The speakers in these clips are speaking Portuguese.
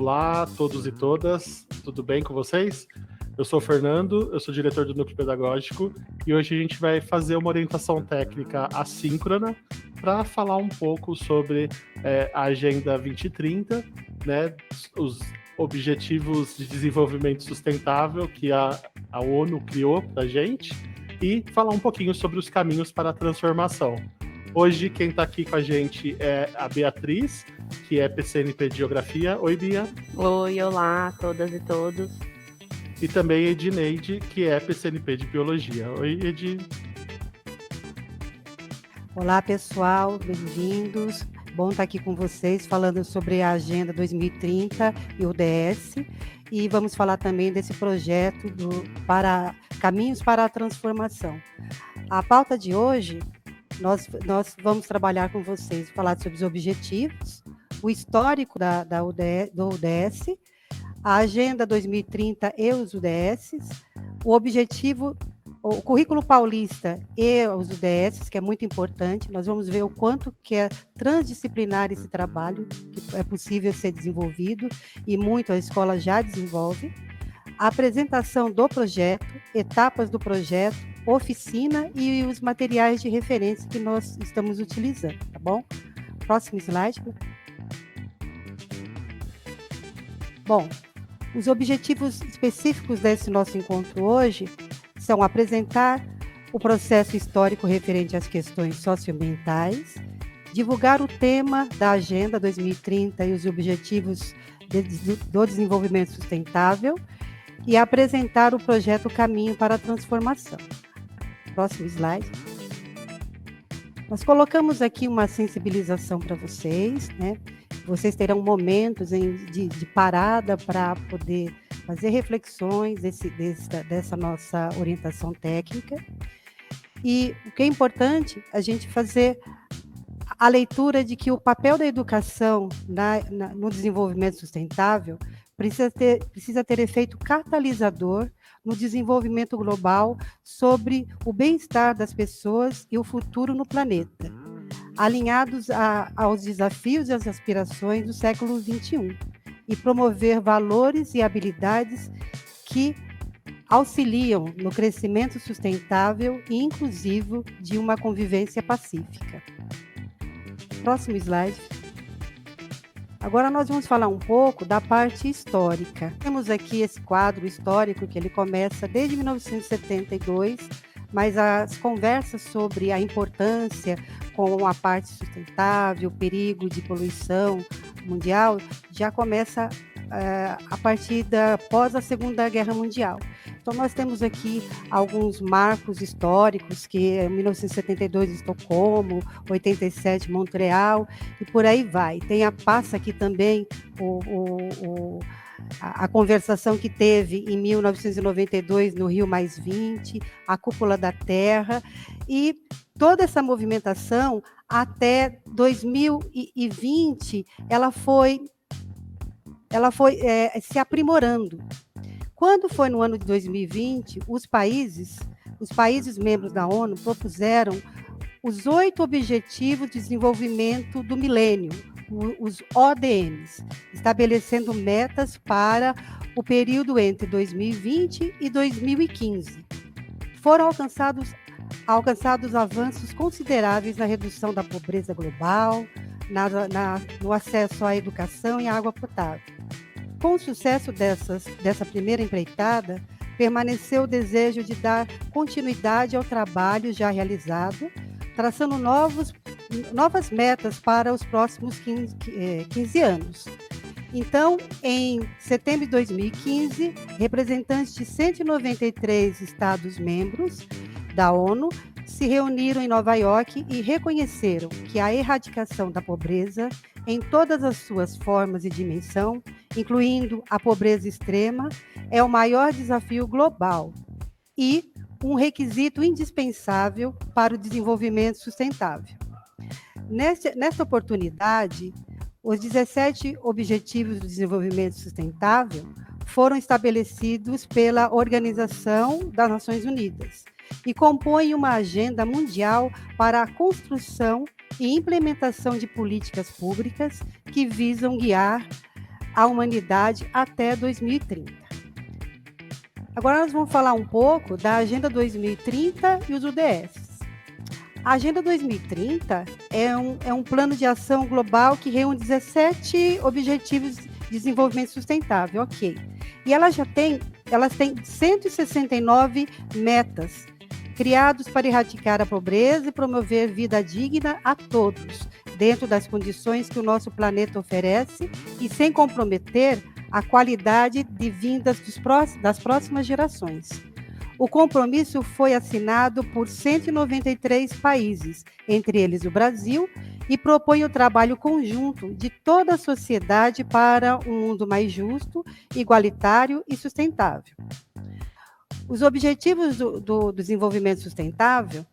Olá, todos e todas, tudo bem com vocês? Eu sou o Fernando, eu sou diretor do Núcleo Pedagógico e hoje a gente vai fazer uma orientação técnica assíncrona para falar um pouco sobre a Agenda 2030, né, os Objetivos de Desenvolvimento Sustentável que a ONU criou para a gente e falar um pouquinho sobre os caminhos para a transformação. Hoje quem está aqui com a gente é a Beatriz, que é PCNP de Geografia. Oi, Bia. Oi, olá, todas e todos. E também a Edineide, que é PCNP de Biologia. Oi, Edi. Olá, pessoal, bem-vindos. Bom estar aqui com vocês, falando sobre a Agenda 2030 e o ODS. E vamos falar também desse projeto para Caminhos para a Transformação. A pauta de hoje, nós vamos trabalhar com vocês, falar sobre os objetivos, o histórico do ODS, a Agenda 2030 e os UDSs, o objetivo, o currículo paulista e os UDSs, que é muito importante. Nós vamos ver o quanto que é transdisciplinar esse trabalho, que é possível ser desenvolvido, e muito a escola já desenvolve. A apresentação do projeto, etapas do projeto, oficina e os materiais de referência que nós estamos utilizando, tá bom? Próximo slide. Bom, os objetivos específicos desse nosso encontro hoje são apresentar o processo histórico referente às questões socioambientais, divulgar o tema da Agenda 2030 e os objetivos do desenvolvimento sustentável e apresentar o projeto Caminho para a Transformação. Próximo slide. Nós colocamos aqui uma sensibilização para vocês, né? Vocês terão momentos de parada para poder fazer reflexões dessa nossa orientação técnica. E o que é importante, a gente fazer a leitura de que o papel da educação no desenvolvimento sustentável precisa ter efeito catalisador no desenvolvimento global sobre o bem-estar das pessoas e o futuro no planeta, alinhados aos desafios e às aspirações do século XXI, e promover valores e habilidades que auxiliam no crescimento sustentável e inclusivo de uma convivência pacífica. Próximo slide. Agora nós vamos falar um pouco da parte histórica. Temos aqui esse quadro histórico que ele começa desde 1972, mas as conversas sobre a importância com a parte sustentável, o perigo de poluição mundial, já começa a partir após a Segunda Guerra Mundial. Então, nós temos aqui alguns marcos históricos, que é 1972 Estocolmo, 87 Montreal, e por aí vai. Passa aqui também a conversação que teve em 1992 no Rio +20, a Cúpula da Terra, e toda essa movimentação até 2020, ela foi se aprimorando. Quando foi no ano de 2020, os países membros da ONU propuseram os 8 Objetivos de Desenvolvimento do Milênio, os ODMs, estabelecendo metas para o período entre 2020 e 2015. Foram alcançados avanços consideráveis na redução da pobreza global, no acesso à educação e à água potável. Com o sucesso dessa primeira empreitada, permaneceu o desejo de dar continuidade ao trabalho já realizado, traçando novas metas para os próximos 15 anos. Então, em setembro de 2015, representantes de 193 Estados-membros da ONU se reuniram em Nova York e reconheceram que a erradicação da pobreza, em todas as suas formas e dimensão, incluindo a pobreza extrema, é o maior desafio global e um requisito indispensável para o desenvolvimento sustentável. Nesta oportunidade, os 17 Objetivos do Desenvolvimento Sustentável foram estabelecidos pela Organização das Nações Unidas e compõem uma agenda mundial para a construção e implementação de políticas públicas que visam guiar à humanidade até 2030. Agora nós vamos falar um pouco da Agenda 2030 e os ODS. A Agenda 2030 é um plano de ação global que reúne 17 Objetivos de Desenvolvimento Sustentável, ok. E elas têm 169 metas, criados para erradicar a pobreza e promover vida digna a todos, dentro das condições que o nosso planeta oferece e sem comprometer a qualidade de vindas das próximas gerações. O compromisso foi assinado por 193 países, entre eles o Brasil, e propõe o trabalho conjunto de toda a sociedade para um mundo mais justo, igualitário e sustentável. Os Objetivos do Desenvolvimento Sustentável,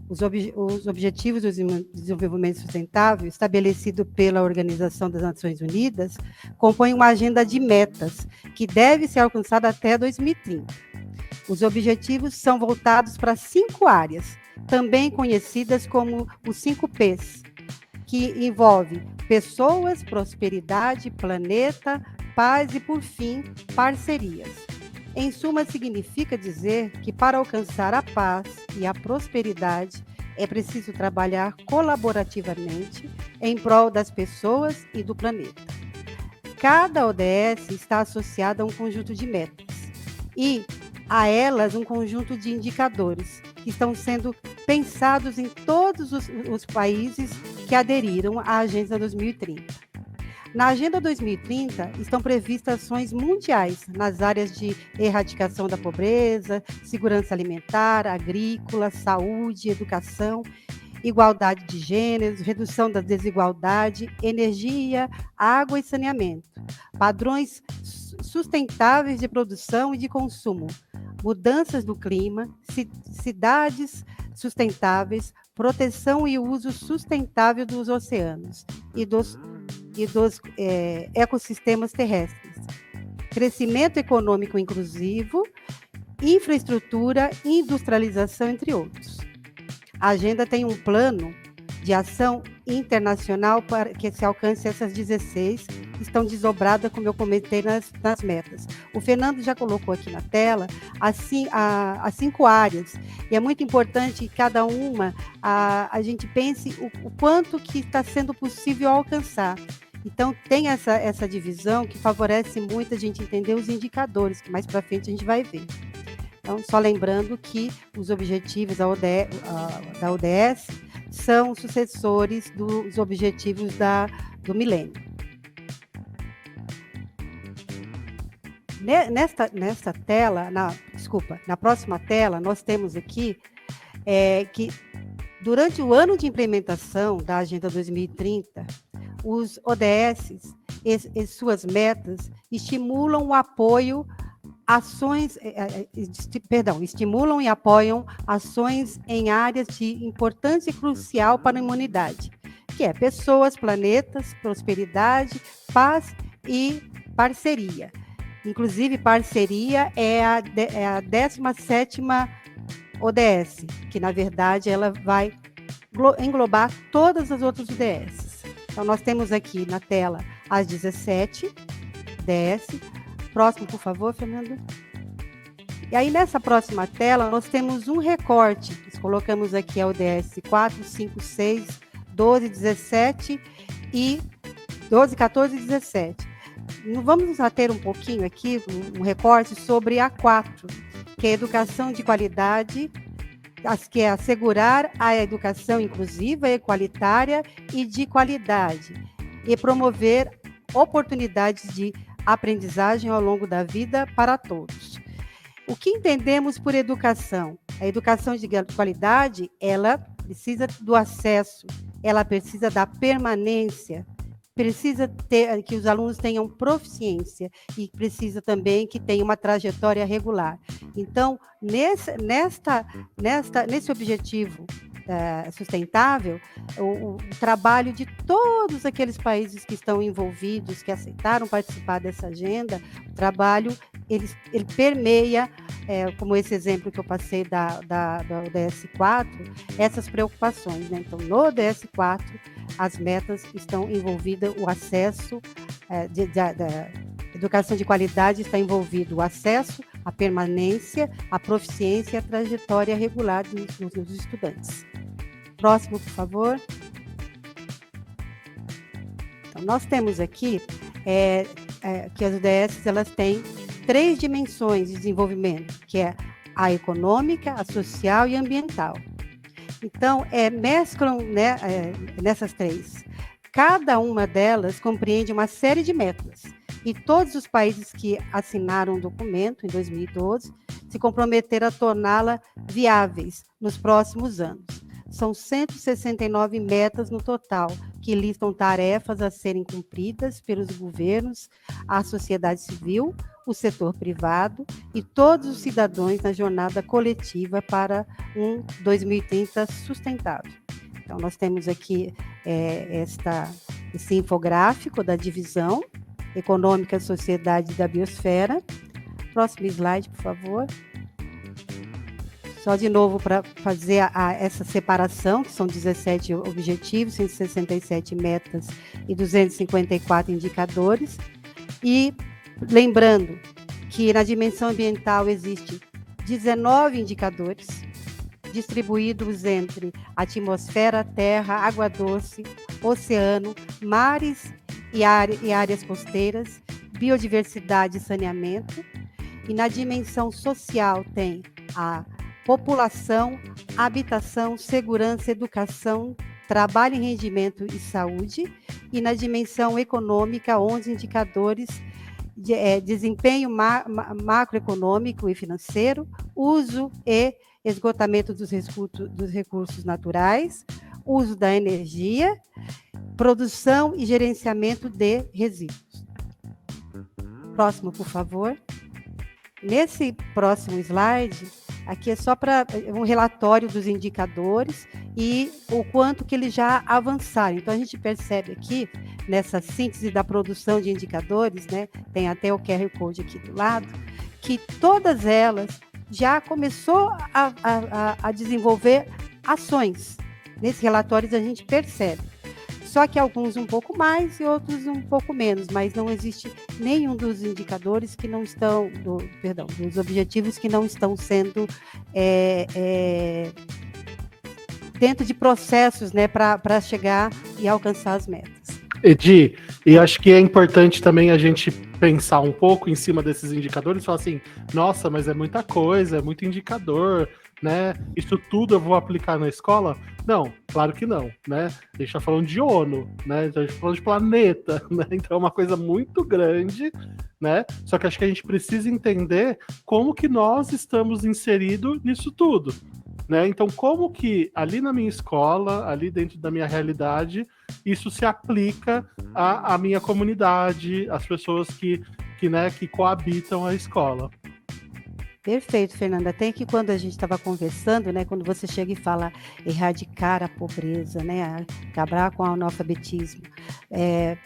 os Objetivos do Desenvolvimento Sustentável, estabelecido pela Organização das Nações Unidas, compõem uma agenda de metas que deve ser alcançada até 2030. Os objetivos são voltados para 5 áreas, também conhecidas como os 5 Ps, que envolvem pessoas, prosperidade, planeta, paz e, por fim, parcerias. Em suma, significa dizer que para alcançar a paz e a prosperidade é preciso trabalhar colaborativamente em prol das pessoas e do planeta. Cada ODS está associada a um conjunto de metas e a elas um conjunto de indicadores que estão sendo pensados em todos os países que aderiram à Agenda 2030. Na Agenda 2030 estão previstas ações mundiais nas áreas de erradicação da pobreza, segurança alimentar, agrícola, saúde, educação, igualdade de gêneros, redução da desigualdade, energia, água e saneamento, padrões sustentáveis de produção e de consumo, mudanças do clima, cidades sustentáveis, proteção e uso sustentável dos oceanos e dos ecossistemas terrestres, crescimento econômico inclusivo, infraestrutura e industrialização, entre outros. A agenda tem um plano de ação internacional para que se alcance essas 16, que estão desdobradas, como eu comentei, nas metas. O Fernando já colocou aqui na tela as 5 áreas, e é muito importante que cada uma a gente pense o quanto que está sendo possível alcançar. Então, tem essa divisão que favorece muito a gente entender os indicadores, que mais para frente a gente vai ver. Então, só lembrando que os objetivos da ODS são sucessores dos objetivos do milênio. Nesta tela, na próxima tela, nós temos aqui que durante o ano de implementação da Agenda 2030, os ODS e suas metas estimulam o apoio estimulam e apoiam ações em áreas de importância crucial para a humanidade, que é pessoas, planetas, prosperidade, paz e parceria. Inclusive, parceria é a 17ª ODS, que, na verdade, ela vai englobar todas as outras ODS. Então, nós temos aqui na tela as 17 ODS. Próximo, por favor, Fernando. E aí, nessa próxima tela, nós temos um recorte. Nós colocamos aqui a ODS 4, 5, 6, 12, 17 e 12, 14 e 17. Vamos nos ater um pouquinho aqui, um recorte sobre a 4, que é a educação de qualidade, que é assegurar a educação inclusiva, equalitária e de qualidade, e promover oportunidades de aprendizagem ao longo da vida para todos. O que entendemos por educação? A educação de qualidade, ela precisa do acesso, ela precisa da permanência, precisa ter que os alunos tenham proficiência e precisa também que tenha uma trajetória regular. Então, nesse objetivo sustentável, o trabalho de todos aqueles países que estão envolvidos, que aceitaram participar dessa agenda, o trabalho ele permeia, como esse exemplo que eu passei da ODS 4, essas preocupações, né? Então, no ODS 4, as metas estão envolvidas o acesso da educação de qualidade, está envolvido o acesso, a permanência, a proficiência e a trajetória regular dos estudantes. Próximo, por favor. Então, nós temos aqui que as ODS elas têm 3 dimensões de desenvolvimento, que é a econômica, a social e a ambiental. Então, mesclam, né, nessas 3. Cada uma delas compreende uma série de metas. E todos os países que assinaram o documento, em 2012, se comprometeram a torná-la viáveis nos próximos anos. São 169 metas no total, que listam tarefas a serem cumpridas pelos governos, a sociedade civil, o setor privado e todos os cidadãos na jornada coletiva para um 2030 sustentável. Então, nós temos aqui esse infográfico da divisão econômica, sociedade e da biosfera. Próximo slide, por favor. Só de novo para fazer essa separação, que são 17 objetivos, 167 metas e 254 indicadores. E lembrando que na dimensão ambiental existe 19 indicadores, distribuídos entre atmosfera, terra, água doce, oceano, mares e áreas costeiras, biodiversidade e saneamento. E na dimensão social tem a população, habitação, segurança, educação, trabalho e rendimento e saúde. E na dimensão econômica, 11 indicadores de desempenho macroeconômico e financeiro, uso e esgotamento dos recursos naturais, uso da energia, produção e gerenciamento de resíduos. Próximo, por favor. Nesse próximo slide, aqui é só para um relatório dos indicadores e o quanto que eles já avançaram. Então, a gente percebe aqui, nessa síntese da produção de indicadores, né, tem até o QR Code aqui do lado, que todas elas já começou a desenvolver ações. Nesses relatórios a gente percebe. Só que alguns um pouco mais e outros um pouco menos, mas não existe nenhum dos indicadores que não estão, dos objetivos que não estão sendo dentro de processos, né, para chegar e alcançar as metas. Edi, e acho que é importante também a gente pensar um pouco em cima desses indicadores e falar assim, nossa, mas é muita coisa, é muito indicador, né? Isso tudo eu vou aplicar na escola? Não, claro que não, né? A gente está falando de ONU, né? A gente está falando de planeta, né? Então é uma coisa muito grande, né? Só que acho que a gente precisa entender como que nós estamos inseridos nisso tudo, né? Então, como que ali na minha escola, ali dentro da minha realidade, isso se aplica à minha comunidade, às pessoas que coabitam a escola. Perfeito, Fernanda. Até que quando a gente estava conversando, né, quando você chega e fala erradicar a pobreza, né, acabar com o analfabetismo,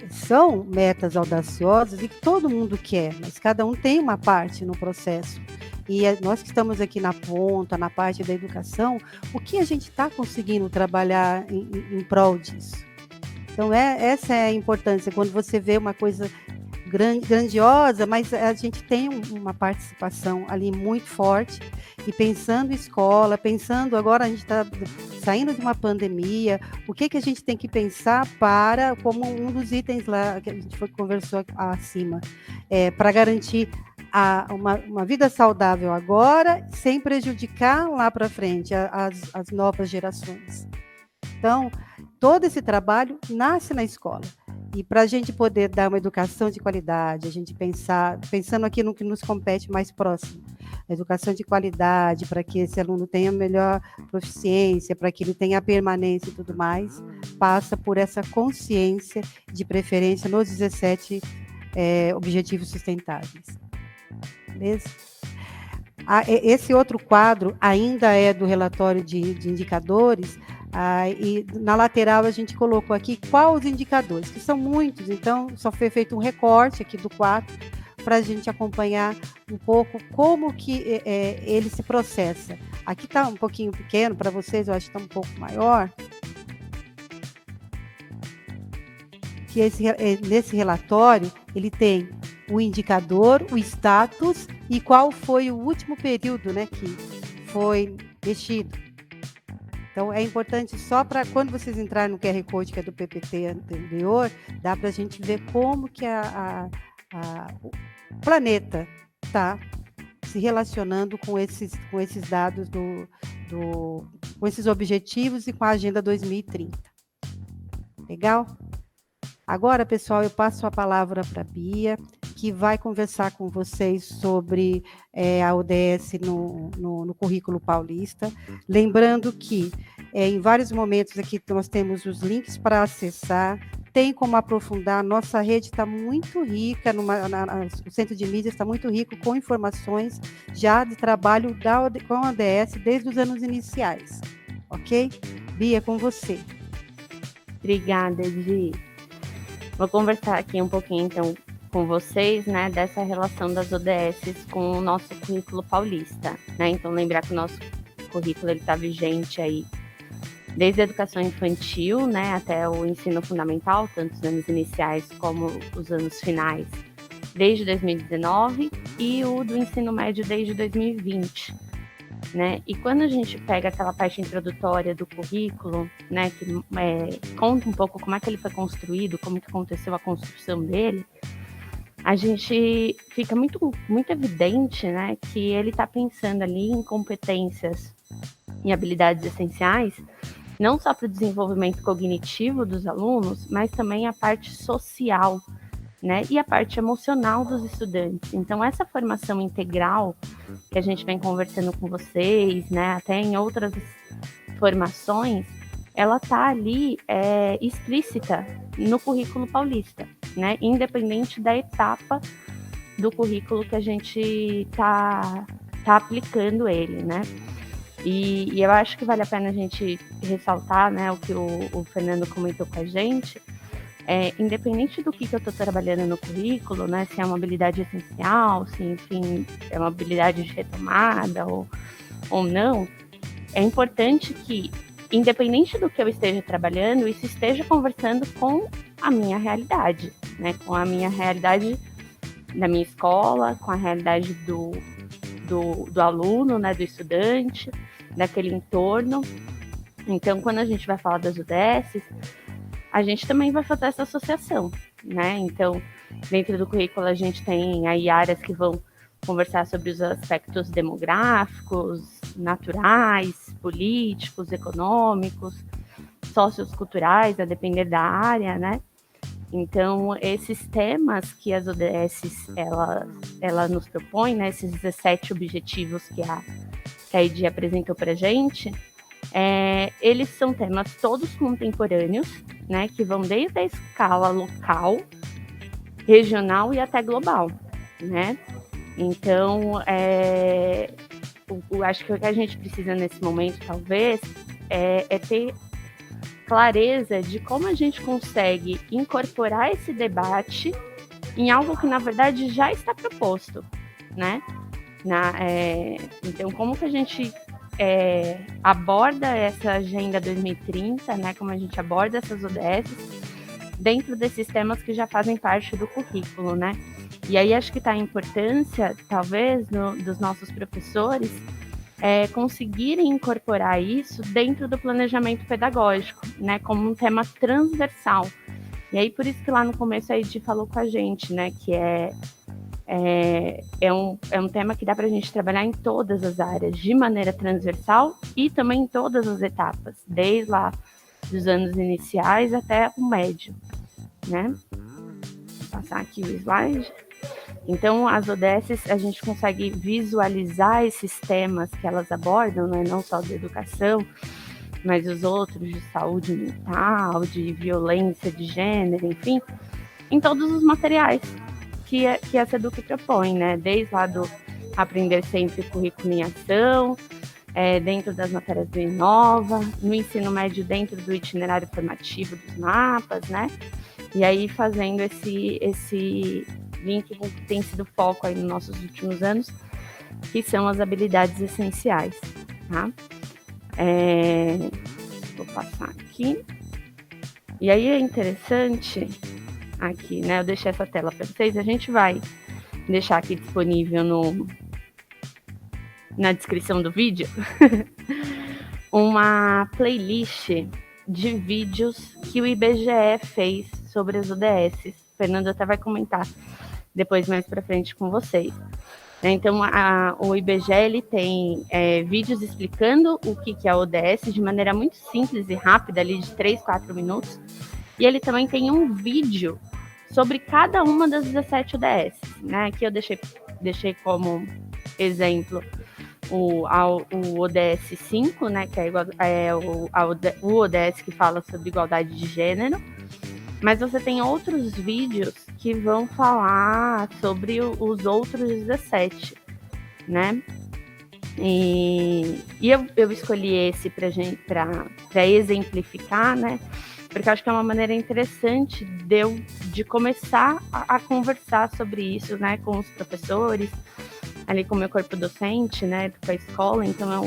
são metas audaciosas e que todo mundo quer, mas cada um tem uma parte no processo. E nós que estamos aqui na ponta, na parte da educação, o que a gente está conseguindo trabalhar em prol disso? Então, essa é a importância, quando você vê uma coisa grandiosa, mas a gente tem uma participação ali muito forte, e pensando em escola, pensando agora a gente está saindo de uma pandemia, o que a gente tem que pensar como um dos itens lá que a gente conversou acima, para garantir uma vida saudável agora, sem prejudicar lá para frente as novas gerações. Então, todo esse trabalho nasce na escola. E para a gente poder dar uma educação de qualidade, a gente pensando aqui no que nos compete mais próximo, a educação de qualidade, para que esse aluno tenha melhor proficiência, para que ele tenha permanência e tudo mais, passa por essa consciência de preferência nos 17 objetivos sustentáveis. Beleza? Esse outro quadro ainda é do relatório de indicadores, e na lateral a gente colocou aqui quais os indicadores, que são muitos, então só foi feito um recorte aqui do 4, para a gente acompanhar um pouco como que ele se processa. Aqui está um pouquinho pequeno para vocês, eu acho que está um pouco maior. Que nesse relatório ele tem o indicador, o status e qual foi o último período, né, que foi mexido. Então, é importante só para quando vocês entrarem no QR Code, que é do PPT anterior, dá para a gente ver como que o planeta está se relacionando com esses dados, com esses objetivos e com a Agenda 2030. Legal? Agora, pessoal, eu passo a palavra para a Bia, que vai conversar com vocês sobre a ODS no currículo paulista. Lembrando que em vários momentos aqui nós temos os links para acessar, tem como aprofundar, nossa rede está muito rica, o Centro de Mídias está muito rico com informações já de trabalho com a ODS desde os anos iniciais. Ok? Bia, com você. Obrigada, Edi. Vou conversar aqui um pouquinho, então, com vocês, né, dessa relação das ODS com o nosso currículo paulista, né? Então, lembrar que o nosso currículo está vigente aí desde a educação infantil, né, até o ensino fundamental, tanto os anos iniciais como os anos finais, desde 2019, e o do ensino médio desde 2020. Né? E quando a gente pega aquela parte introdutória do currículo, né, que conta um pouco como é que ele foi construído, como que aconteceu a construção dele, a gente fica muito, muito evidente, né, que ele está pensando ali em competências e habilidades essenciais, não só para o desenvolvimento cognitivo dos alunos, mas também a parte social, né, e a parte emocional dos estudantes. Então, essa formação integral que a gente vem conversando com vocês, né, até em outras formações, ela está ali explícita no currículo paulista, né, independente da etapa do currículo que a gente está aplicando ele, né. E eu acho que vale a pena a gente ressaltar, né, o que o Fernando comentou com a gente. Independente do que eu estou trabalhando no currículo, né, se é uma habilidade essencial, se, enfim, é uma habilidade de retomada ou não, é importante que, independente do que eu esteja trabalhando, isso esteja conversando com a minha realidade, né, com a minha realidade da minha escola, com a realidade do aluno, né, do estudante, daquele entorno. Então, quando a gente vai falar das UDSs, a gente também vai fazer essa associação, né? Então, dentro do currículo a gente tem aí áreas que vão conversar sobre os aspectos demográficos, naturais, políticos, econômicos, socioculturais, a depender da área, né? Então, esses temas que as ODSs ela nos propõe, né? Esses 17 objetivos que a EDI apresentou para a gente, eles são temas todos contemporâneos, né, que vão desde a escala local, regional e até global, né? Então, eu acho que o que a gente precisa nesse momento, talvez, é ter clareza de como a gente consegue incorporar esse debate em algo que, na verdade, já está proposto, né? Então, como que a gente aborda essa Agenda 2030, né, como a gente aborda essas ODS dentro desses temas que já fazem parte do currículo, né? E aí acho que está a importância, talvez, dos nossos professores conseguirem incorporar isso dentro do planejamento pedagógico, né, como um tema transversal. E aí por isso que lá no começo a Edi falou com a gente, né, que é um tema que dá para a gente trabalhar em todas as áreas, de maneira transversal e também em todas as etapas, desde lá dos anos iniciais até o médio, né? Vou passar aqui o slide. Então, as ODSs, a gente consegue visualizar esses temas que elas abordam, né? Não só da educação, mas os outros de saúde mental, de violência de gênero, enfim, em todos os materiais que a SEDUC propõe, né? Desde lá do Aprender Sempre Currículo em Ação, dentro das matérias do Inova, no ensino médio dentro do itinerário formativo dos mapas, né? E aí fazendo link com o que tem sido foco aí nos nossos últimos anos, que são as habilidades essenciais, tá? Vou passar aqui. E aí é interessante aqui, né? Eu deixei essa tela para vocês. A gente vai deixar aqui disponível na descrição do vídeo uma playlist de vídeos que o IBGE fez sobre as ODS. O Fernando até vai comentar depois mais para frente com vocês. Então, o IBGE ele tem vídeos explicando o que é a ODS de maneira muito simples e rápida, ali de 3, 4 minutos. E ele também tem um vídeo sobre cada uma das 17 ODS. Né? Aqui eu deixei como exemplo o ODS 5, né, que o ODS que fala sobre igualdade de gênero. Mas você tem outros vídeos que vão falar sobre os outros 17, né? E eu escolhi esse para exemplificar, né? Porque eu acho que é uma maneira interessante de começar a conversar sobre isso, né? Com os professores, ali com o meu corpo docente, né? Com a escola. Então é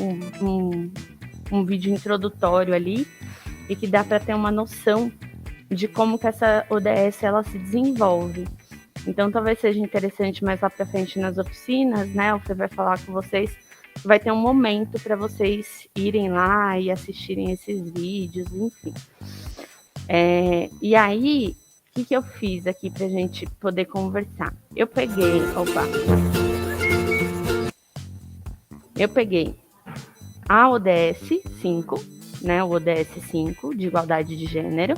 um vídeo introdutório ali e que dá para ter uma noção de como que essa ODS ela se desenvolve. Então, talvez seja interessante mais lá para frente nas oficinas, né? O Fê vai falar com vocês, vai ter um momento para vocês irem lá e assistirem esses vídeos, enfim. E aí, o que eu fiz aqui para a gente poder conversar? Eu peguei a ODS 5, né? O ODS 5 de igualdade de gênero.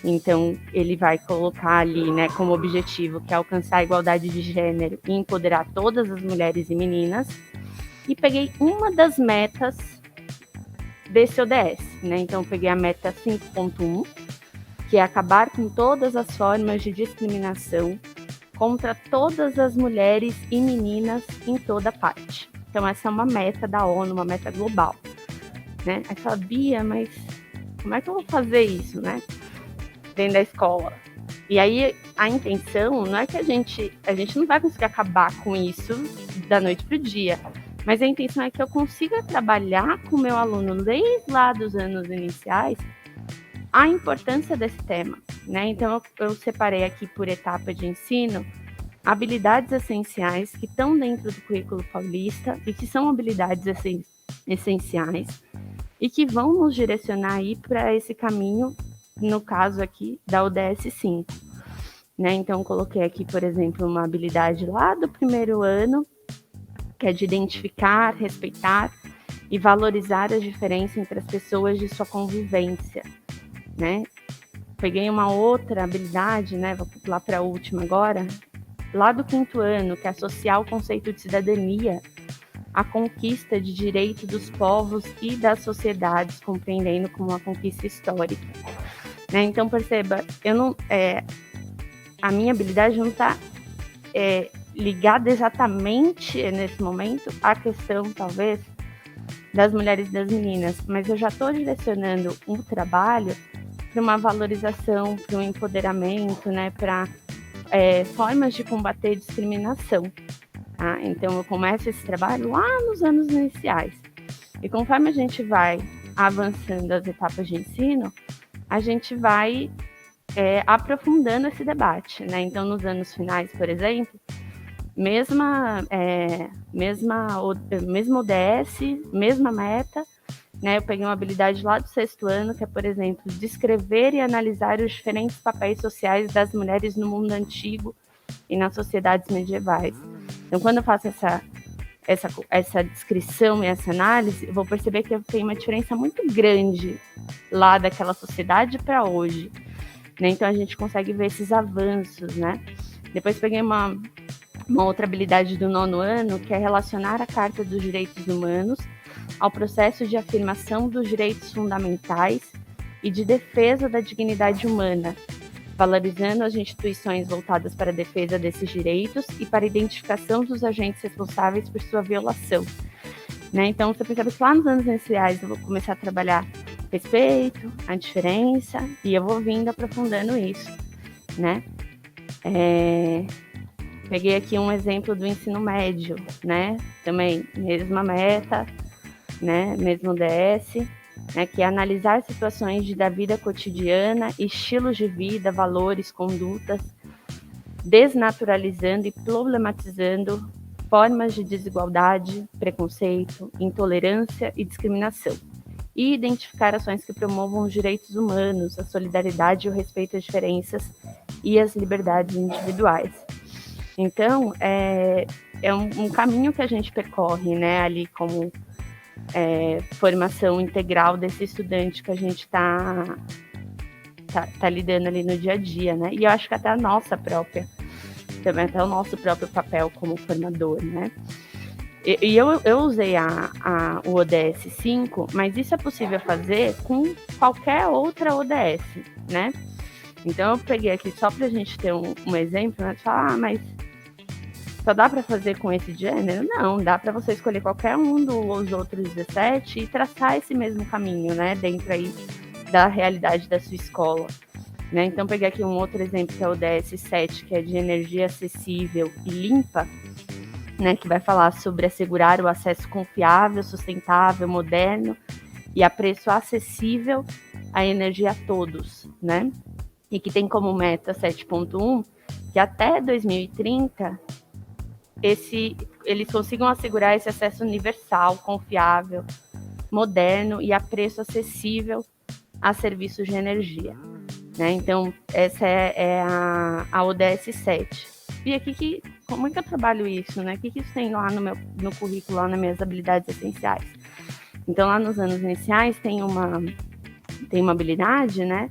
Então, ele vai colocar ali, né, como objetivo que é alcançar a igualdade de gênero e empoderar todas as mulheres e meninas. E peguei uma das metas desse ODS, né? Então, eu peguei a meta 5.1, que é acabar com todas as formas de discriminação contra todas as mulheres e meninas em toda parte. Então, essa é uma meta da ONU, uma meta global, né? Aí fala, Bia, mas como é que eu vou fazer isso, né? Dentro da escola. E aí a intenção não é que a gente não vai conseguir acabar com isso da noite para o dia, mas a intenção é que eu consiga trabalhar com o meu aluno desde lá dos anos iniciais a importância desse tema, né? Então eu separei aqui por etapa de ensino habilidades essenciais que estão dentro do currículo paulista e que são habilidades essenciais e que vão nos direcionar aí para esse caminho, no caso aqui da ODS 5, né? Então, coloquei aqui, por exemplo, uma habilidade lá do primeiro ano, que é de identificar, respeitar e valorizar as diferenças entre as pessoas de sua convivência, né? Peguei uma outra habilidade, né? Vou lá para a última agora, lá do 5º ano, que é associar o conceito de cidadania à conquista de direito dos povos e das sociedades, compreendendo como uma conquista histórica. Né? Então, perceba, a minha habilidade não está ligada exatamente nesse momento à questão, talvez, das mulheres e das meninas, mas eu já estou direcionando um trabalho para uma valorização, para um empoderamento, né, para formas de combater discriminação. Tá? Então, eu começo esse trabalho lá nos anos iniciais. E conforme a gente vai avançando as etapas de ensino, a gente vai aprofundando esse debate, né? Então, nos anos finais, por exemplo, mesma ODS, mesma meta, né? Eu peguei uma habilidade lá do 6º ano, que é, por exemplo, descrever e analisar os diferentes papéis sociais das mulheres no mundo antigo e nas sociedades medievais. Então, quando eu faço essa descrição e essa análise, eu vou perceber que eu tenho uma diferença muito grande lá daquela sociedade para hoje, né? Então a gente consegue ver esses avanços, né? Depois peguei uma outra habilidade do 9º ano, que é relacionar a Carta dos Direitos Humanos ao processo de afirmação dos direitos fundamentais e de defesa da dignidade humana, valorizando as instituições voltadas para a defesa desses direitos e para a identificação dos agentes responsáveis por sua violação. Né? Então, você percebe que lá nos anos iniciais eu vou começar a trabalhar respeito, a diferença, e eu vou vindo aprofundando isso. Né? peguei aqui um exemplo do ensino médio, né? Também, mesma meta, né? Mesmo ODS, né? Que é analisar situações da vida cotidiana, estilos de vida, valores, condutas, desnaturalizando e problematizando formas de desigualdade, preconceito, intolerância e discriminação, e identificar ações que promovam os direitos humanos, a solidariedade e o respeito às diferenças e às liberdades individuais. Então, é um caminho que a gente percorre, né, ali como formação integral desse estudante que a gente está lidando ali no dia a dia, né? E eu acho que até a nossa própria, também até o nosso próprio papel como formador, né? E eu usei o ODS 5, mas isso é possível fazer com qualquer outra ODS, né? Então eu peguei aqui só para a gente ter um exemplo, né? De falar, mas só dá para fazer com esse gênero? Não, dá para você escolher qualquer um dos outros 17 e traçar esse mesmo caminho, né? Dentro aí da realidade da sua escola. Né? Então, peguei aqui um outro exemplo, que é o ODS 7, que é de energia acessível e limpa, né? Que vai falar sobre assegurar o acesso confiável, sustentável, moderno e a preço acessível à energia a todos, né? E que tem como meta 7.1 que até 2030 eles consigam assegurar esse acesso universal, confiável, moderno e a preço acessível a serviços de energia. Né? Então, essa é a ODS 7. E aqui, como é que eu trabalho isso? Né? O que isso tem lá no currículo, lá nas minhas habilidades essenciais? Então, lá nos anos iniciais, tem uma habilidade, né,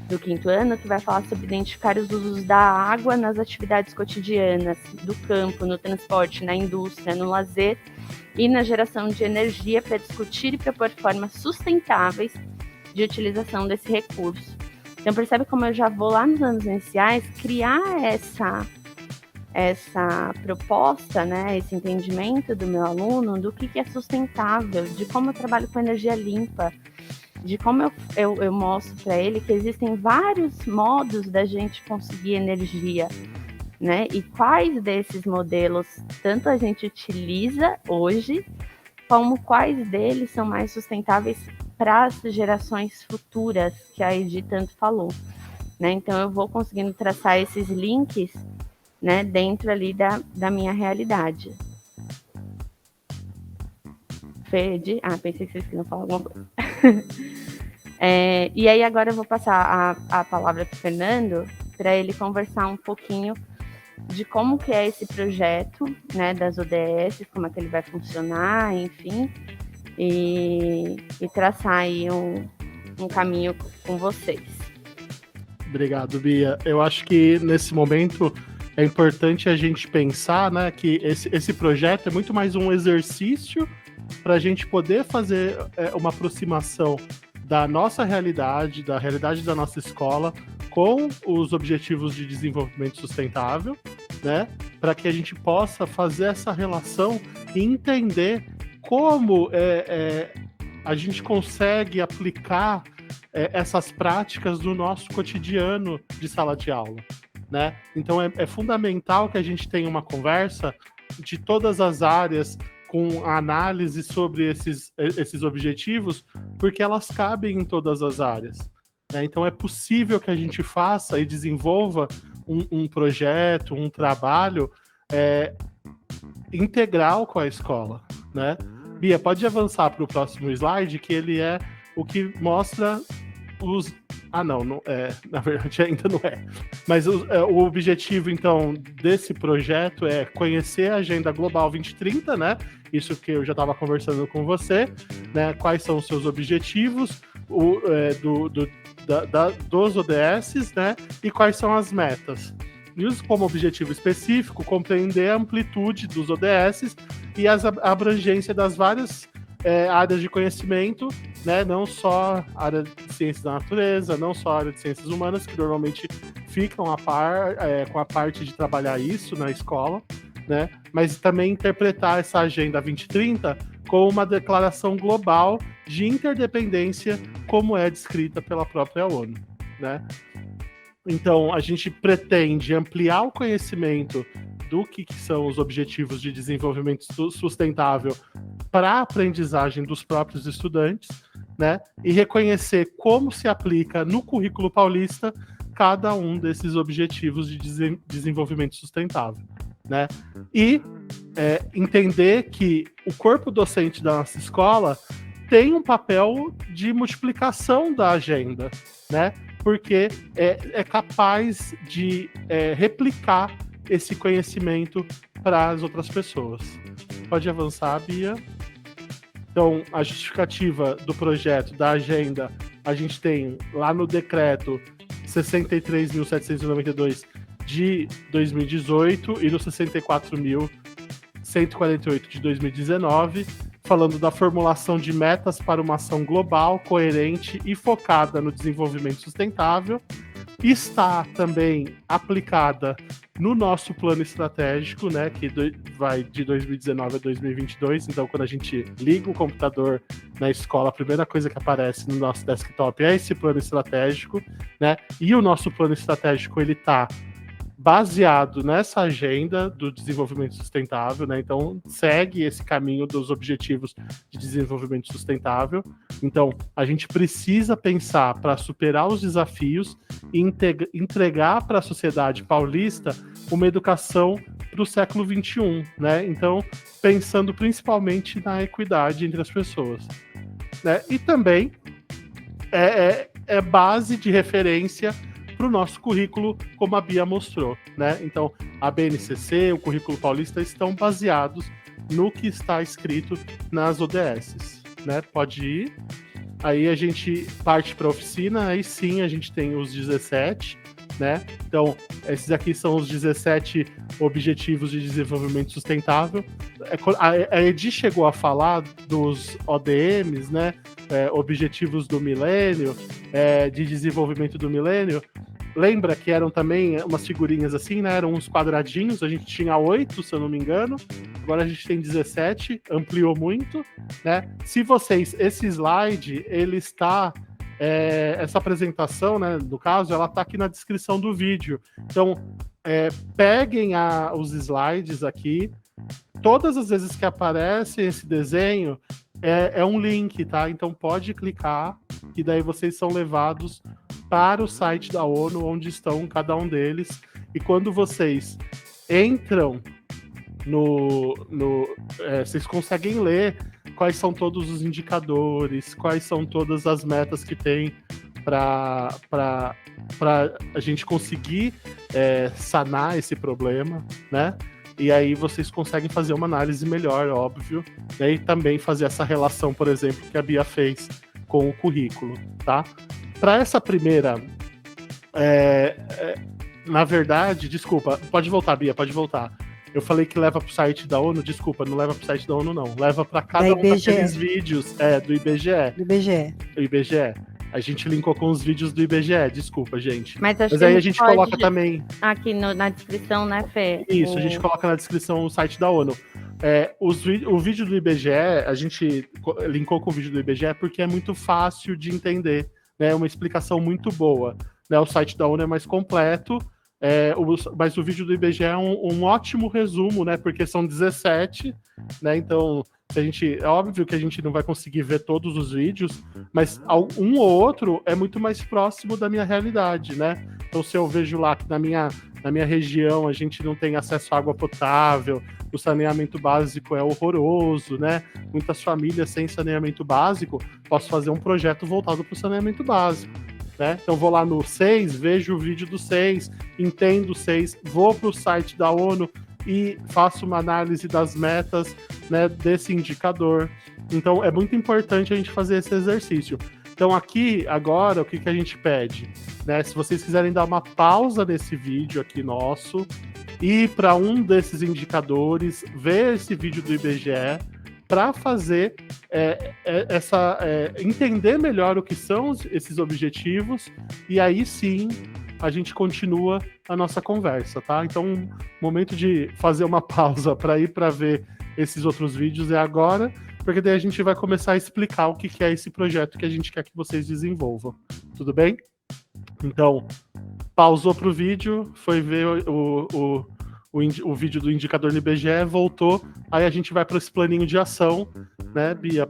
do 5º ano, que vai falar sobre identificar os usos da água nas atividades cotidianas, do campo, no transporte, na indústria, no lazer e na geração de energia, para discutir e propor formas sustentáveis de utilização desse recurso. Então, percebe como eu já vou lá nos anos iniciais criar essa proposta, né, esse entendimento do meu aluno do que é sustentável, de como eu trabalho com energia limpa, de como eu mostro para ele que existem vários modos da gente conseguir energia, né? E quais desses modelos tanto a gente utiliza hoje, como quais deles são mais sustentáveis para as gerações futuras, que a Edi tanto falou, né? Então eu vou conseguindo traçar esses links, né, dentro ali da minha realidade. Fede, pensei que vocês queriam falar alguma coisa. E aí agora eu vou passar a palavra para o Fernando, para ele conversar um pouquinho de como que é esse projeto, né, das ODS, como é que ele vai funcionar, enfim, e traçar aí um caminho com vocês. Obrigado, Bia. Eu acho que nesse momento é importante a gente pensar, né, que esse projeto é muito mais um exercício para a gente poder fazer uma aproximação da nossa realidade, da realidade da nossa escola, com os Objetivos de Desenvolvimento Sustentável, né, para que a gente possa fazer essa relação e entender como a gente consegue aplicar essas práticas no nosso cotidiano de sala de aula, né? Então é fundamental que a gente tenha uma conversa de todas as áreas com a análise sobre esses objetivos, porque elas cabem em todas as áreas, né? Então é possível que a gente faça e desenvolva um projeto, um trabalho integral com a escola, né? Bia, pode avançar para o próximo slide, que ele é o que mostra os... não é, na verdade ainda não é. Mas o objetivo, então, desse projeto é conhecer a Agenda Global 2030, né? Isso que eu já estava conversando com você, né? Quais são os seus objetivos dos ODS, né? E quais são as metas. E como objetivo específico, compreender a amplitude dos ODS e a abrangência das várias áreas de conhecimento, né? Não só a área de ciências da natureza, não só a área de ciências humanas, que normalmente ficam a par com a parte de trabalhar isso na escola, né? Mas também interpretar essa Agenda 2030 como uma declaração global de interdependência, como é descrita pela própria ONU, né? Então, a gente pretende ampliar o conhecimento do que são os objetivos de desenvolvimento sustentável para a aprendizagem dos próprios estudantes, né? E reconhecer como se aplica no currículo paulista cada um desses objetivos de desenvolvimento sustentável, né? E entender que o corpo docente da nossa escola tem um papel de multiplicação da agenda, né? Porque é capaz de replicar esse conhecimento para as outras pessoas. Pode avançar, Bia. Então, a justificativa do projeto, da agenda, a gente tem lá no decreto 63.792 de 2018 e no 64.148 de 2019, falando da formulação de metas para uma ação global, coerente e focada no desenvolvimento sustentável. Está também aplicada no nosso plano estratégico, né, que vai de 2019 a 2022. Então, quando a gente liga o computador na escola, a primeira coisa que aparece no nosso desktop é esse plano estratégico, né? E o nosso plano estratégico, ele está baseado nessa agenda do desenvolvimento sustentável, né? Então, segue esse caminho dos objetivos de desenvolvimento sustentável. Então, a gente precisa pensar para superar os desafios e entregar para a sociedade paulista uma educação para o século XXI, né? Então, pensando principalmente na equidade entre as pessoas, né? E também é base de referência para o nosso currículo, como a Bia mostrou, né? Então, a BNCC, o currículo paulista, estão baseados no que está escrito nas ODS, né? Pode ir. Aí a gente parte para a oficina, aí sim a gente tem os 17, né? Então, esses aqui são os 17 Objetivos de Desenvolvimento Sustentável. A Edi chegou a falar dos ODMs, né? Objetivos do Milênio, de Desenvolvimento do Milênio. Lembra que eram também umas figurinhas assim, né? Eram uns quadradinhos, a gente tinha 8, se eu não me engano. Agora a gente tem 17, ampliou muito, né? Se vocês, esse slide, ele está... essa apresentação, né, no caso, ela está aqui na descrição do vídeo. Então, peguem os slides aqui. Todas as vezes que aparece esse desenho, é um link, tá? Então, pode clicar e daí vocês são levados para o site da ONU, onde estão cada um deles. E quando vocês entram vocês conseguem ler quais são todos os indicadores, quais são todas as metas que tem para a gente conseguir sanar esse problema, né? E aí vocês conseguem fazer uma análise melhor, óbvio, né? E também fazer essa relação, por exemplo, que a Bia fez com o currículo, tá? Para essa primeira, na verdade, desculpa, pode voltar, Bia, pode voltar. Eu falei que leva para o site da ONU, desculpa, não leva para o site da ONU, não. Leva para cada um daqueles vídeos do IBGE. Do IBGE. Do IBGE. A gente linkou com os vídeos do IBGE, desculpa, gente. Mas aí a gente coloca também... Aqui na descrição, né, Fê? Isso, a gente coloca na descrição o site da ONU. O vídeo do IBGE, a gente linkou com o vídeo do IBGE porque é muito fácil de entender, né? Uma explicação muito boa, né? O site da ONU é mais completo, mas o vídeo do IBGE é um ótimo resumo, né? Porque são 17, né? Então, é óbvio que a gente não vai conseguir ver todos os vídeos, mas um ou outro é muito mais próximo da minha realidade, né? Então, se eu vejo lá que na minha região a gente não tem acesso à água potável, o saneamento básico é horroroso, né? Muitas famílias sem saneamento básico, posso fazer um projeto voltado para o saneamento básico, né? Então vou lá no 6, vejo o vídeo do 6, entendo o 6, vou para o site da ONU e faço uma análise das metas, né, desse indicador. Então é muito importante a gente fazer esse exercício. Então aqui, agora, o que a gente pede? Né? Se vocês quiserem dar uma pausa nesse vídeo aqui nosso, ir para um desses indicadores, ver esse vídeo do IBGE, para fazer entender melhor o que são esses objetivos, e aí sim a gente continua a nossa conversa, tá? Então, o momento de fazer uma pausa para ir para ver esses outros vídeos é agora, porque daí a gente vai começar a explicar o que é esse projeto que a gente quer que vocês desenvolvam. Tudo bem? Então, pausou para o vídeo, foi ver o o vídeo do indicador no IBGE, voltou, aí a gente vai para esse planinho de ação, né, Bia?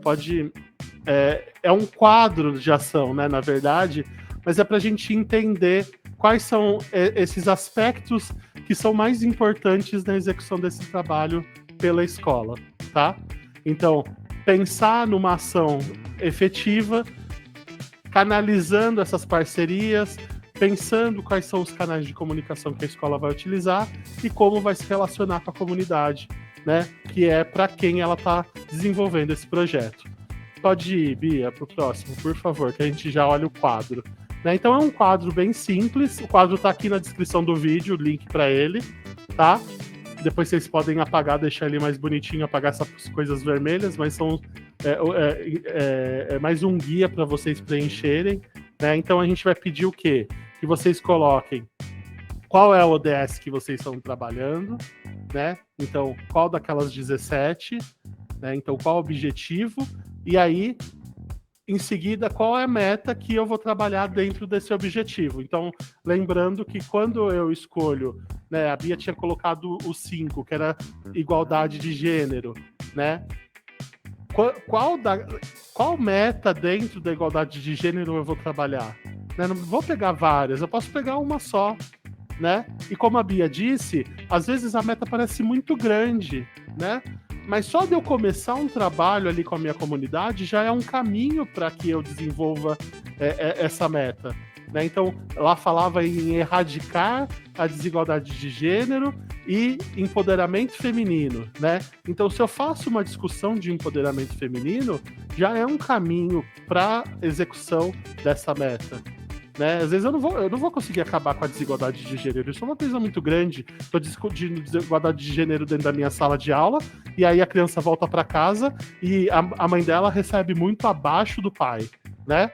É um quadro de ação, né, na verdade, mas é para a gente entender quais são esses aspectos que são mais importantes na execução desse trabalho pela escola, tá? Então, pensar numa ação efetiva, canalizando essas parcerias, pensando quais são os canais de comunicação que a escola vai utilizar e como vai se relacionar com a comunidade, né? Que é para quem ela está desenvolvendo esse projeto. Pode ir, Bia, para o próximo, por favor, que a gente já olha o quadro. Né? Então é um quadro bem simples, o quadro está aqui na descrição do vídeo, o link para ele, tá? Depois vocês podem apagar, deixar ele mais bonitinho, apagar essas coisas vermelhas, mas são mais um guia para vocês preencherem. Né? Então a gente vai pedir o quê? Que vocês coloquem qual é a ODS que vocês estão trabalhando, né? Então, qual daquelas 17, né? Então, qual o objetivo, e aí, em seguida, qual é a meta que eu vou trabalhar dentro desse objetivo. Então, lembrando que quando eu escolho, né, a Bia tinha colocado o 5, que era igualdade de gênero, né? Qual meta dentro da igualdade de gênero eu vou trabalhar? Né? Não vou pegar várias, eu posso pegar uma só, né? E como a Bia disse, às vezes a meta parece muito grande, né? Mas só de eu começar um trabalho ali com a minha comunidade já é um caminho para que eu desenvolva essa meta. Né? Então, ela falava em erradicar a desigualdade de gênero e empoderamento feminino. Né? Então, se eu faço uma discussão de empoderamento feminino, já é um caminho para execução dessa meta. Né? Às vezes eu não vou conseguir acabar com a desigualdade de gênero. Isso é uma coisa muito grande. Estou discutindo desigualdade de gênero dentro da minha sala de aula, e aí a criança volta para casa e a mãe dela recebe muito abaixo do pai. Né?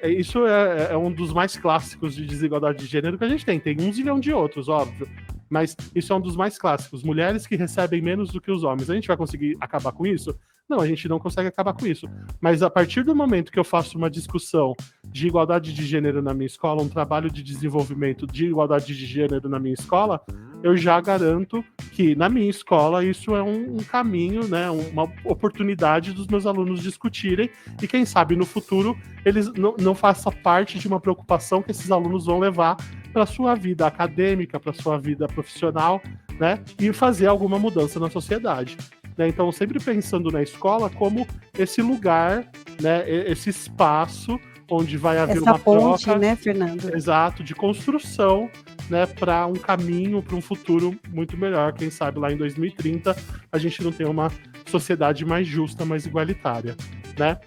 Isso é um dos mais clássicos de desigualdade de gênero que a gente tem. Tem 1 zilhão de outros, óbvio. Mas isso é um dos mais clássicos. Mulheres que recebem menos do que os homens. A gente vai conseguir acabar com isso? Não, a gente não consegue acabar com isso. Mas a partir do momento que eu faço uma discussão de igualdade de gênero na minha escola, um trabalho de desenvolvimento de igualdade de gênero na minha escola, eu já garanto que na minha escola isso é um caminho, né, uma oportunidade dos meus alunos discutirem e quem sabe no futuro eles não façam parte de uma preocupação que esses alunos vão levar para a sua vida acadêmica, para a sua vida profissional, né, e fazer alguma mudança na sociedade. Né? Então, sempre pensando na escola como esse lugar, né, esse espaço onde vai haver essa uma ponte, troca, né, Fernando? Exato, de construção, né, para um caminho, para um futuro muito melhor. Quem sabe lá em 2030 a gente não tem uma sociedade mais justa, mais igualitária, né?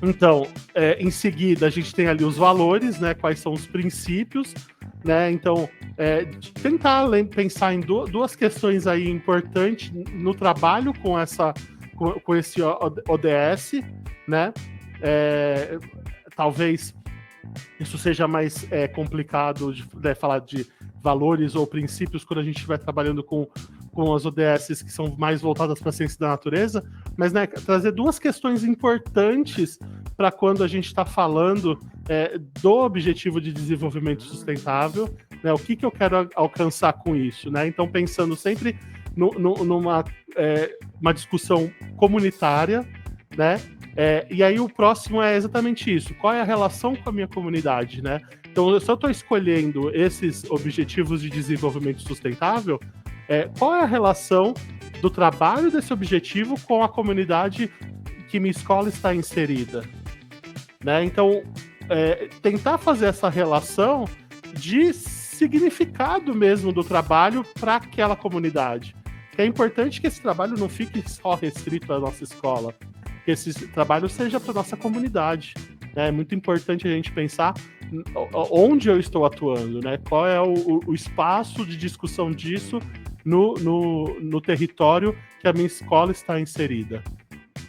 Então, em seguida, a gente tem ali os valores, né, quais são os princípios, né? Então, tentar pensar em duas questões aí importantes no trabalho com esse ODS, né? Talvez isso seja mais complicado de falar de valores ou princípios quando a gente estiver trabalhando com as ODS que são mais voltadas para a ciência da natureza, mas, né, trazer duas questões importantes para quando a gente está falando do objetivo de desenvolvimento sustentável, né, o que eu quero alcançar com isso, né? Então, pensando sempre numa uma discussão comunitária, né? E aí o próximo é exatamente isso. Qual é a relação com a minha comunidade, né? Então, se eu estou escolhendo esses objetivos de desenvolvimento sustentável, qual é a relação do trabalho desse objetivo com a comunidade que minha escola está inserida? Né? Então, tentar fazer essa relação de significado mesmo do trabalho para aquela comunidade. É importante que esse trabalho não fique só restrito à nossa escola, que esse trabalho seja para nossa comunidade. Né? É muito importante a gente pensar onde eu estou atuando, né? Qual é o espaço de discussão disso no território que a minha escola está inserida.